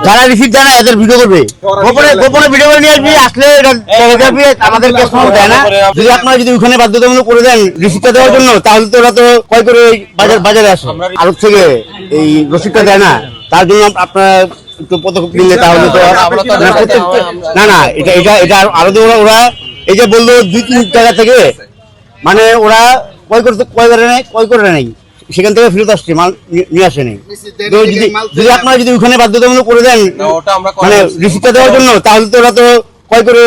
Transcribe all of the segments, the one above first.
যারা রিসিভ দেয় না এদের ভিডিও করবে, গোপনে গোপনে ভিডিও করে নিয়ে আসবি, আসলে আমাদেরকে সময় দেয় না। যদি আপনারা যদি ওখানে বাধ্যতামূলক করে দেন রিসিভটা দেওয়ার জন্য, তাহলে তো ওরা তো কয় করে বাজারে আসে, আরো থেকে এই রসিদটা দেয় না। তার জন্য আপনারা একটু পদক্ষেপ নিলে তাহলে তো না না, এটা এটা এটা আরো ওরা এই যে বললো 2-3 জায়গা থেকে, মানে ওরা কয় করে নেই সেখান থেকে ফেরত আসছে, মাল নিয়ে আসে নেই। যদি আপনারা যদি ওখানে বাধ্যতামূলক করে দেন মানে রিসিপ্টটা দেওয়ার জন্য, তাহলে তো ওরা তো কয় করে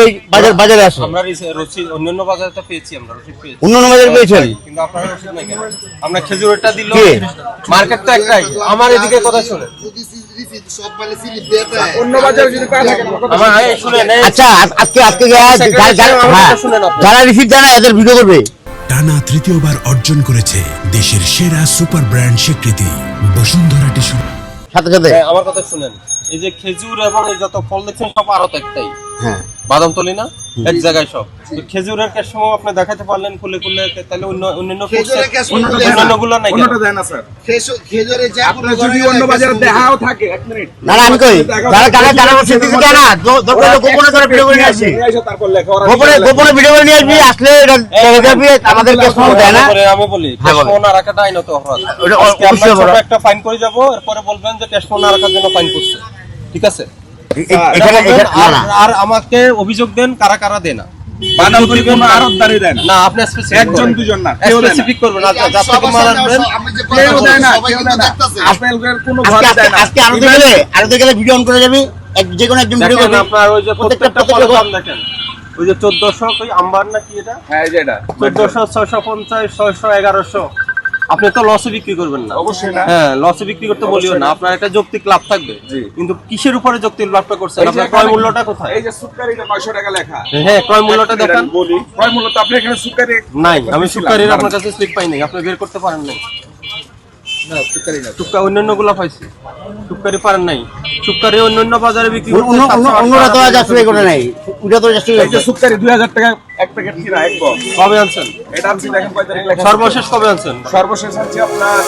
বাজারে আসে। আমরা রসিদ অন্যান্য বাজারে তো পেয়েছি, আমরা রসিদ পেয়েছি, অন্যান্য বাজারে পেয়েছেন, কিন্তু আপনারা রসিদ নাই কেন? আমরা খেজুরটা দিল, মার্কেট তো একটাই। আমার এদিকে কথা শুনে অন্য বাজারে যদি পায় না কেন? আচ্ছা আজকে যারা রিসিভ দেয় না এদের ভিডিও করবে। টানা তৃতীয়বার অর্জন করেছে দেশের সেরা সুপার ব্র্যান্ড স্বীকৃতি বসুন্ধরা টিস্যু। সাথে সাথে আমার কথা শুনেন, এই যে খেজুর এবং এই যত ফল দেখছেন সব আরো একটাই, হ্যাঁ বাদামতলি না, এক জায়গায় সব। খেজুরের ক্যাশমো আপনি দেখাতে পারলেন খুলে খুলে, তাহলে অন্যান্য অন্যান্যগুলো নাই কেন? অন্যটা দেয় না স্যার। খেজুরে যা আপনার যদি অন্য বাজারে দেখাও থাকে 1 মিনিট না না, আমি কই যারা রসিদ দিতে চায় না, দরকার গোপনে করে ভিডিও করে নিয়ে আসি, তারপর লেখা ওরা গোপনে ভিডিও করে নিয়ে আসবি, আসলে আমাদেরকে সময় দেয় না। আমি বলি ক্যাশমো না রাখাটা আইনত অপরাধ। আজকে আমরা ছোট একটা ফাইন করে যাব, এরপরে বলবেন যে ক্যাশমো না রাখার জন্য ফাইন করছে, ঠিক আছে? আর আমাকে অভিযোগ দেন কারা কারা দেন না, বাদামতলি কোনো আরতদারি দেয় না। না আপনি স্পেসিফিক একজন দুজন না, কেউ দেয় না। স্পেসিফিক করবেন, আচ্ছা যার থেকে মাল আনবেন কেউ দেয় না, কেউ দেয় না। আপেলের কোনো ঘরে দেয় না। আজকে আরো গেলে ভিডিও অন করে যাবি, যে কোনো একজন ভিডিও করবে। আপনার ওই যে প্রত্যেকটা ফলের দাম দেখেন, ওই যে 1400 ওই আম্বার না কি এটা, হ্যাঁ এই যে এটা 1400 650 600 1100। আপনি তো লসে বিক্রি করবেন না, অবশ্যই না। হ্যাঁ লসে বিক্রি করতে বলিও না, আপনার একটা যৌক্তিক লাভ থাকবে। কিন্তু কিসের উপরে যৌক্তিক লাভটা করছেন? আপনার ক্রয় মূল্যটা কোথায়? এই যে সুকারিটা 900 টাকা লেখা। হ্যাঁ ক্রয় মূল্যটা দেখান। বলি ক্রয় মূল্য তো আপনি এখানে সুকারি নাই, আমি সুকারির আপনার কাছে স্লিপ পাই নাই, আপনি বের করতে পারেন নাই। না সুকারি না। সুক্কা অন্যান্যগুলো পাইছি, সুক্কারি পারেন নাই। সুক্কারি অন্যান্য বাজারে বিক্রি করতে অন্যরা তো আজ আসলে করে নাই, ওটা তো এই যে সুকারি 2000 টাকা এক প্যাকেট কিনা এক বক্স। কবে আনছেন? এটা আপনি দেখেন কয় তারিখ লেখা। সর্বশেষ কবে আনছেন? সর্বশেষ আছে আপনার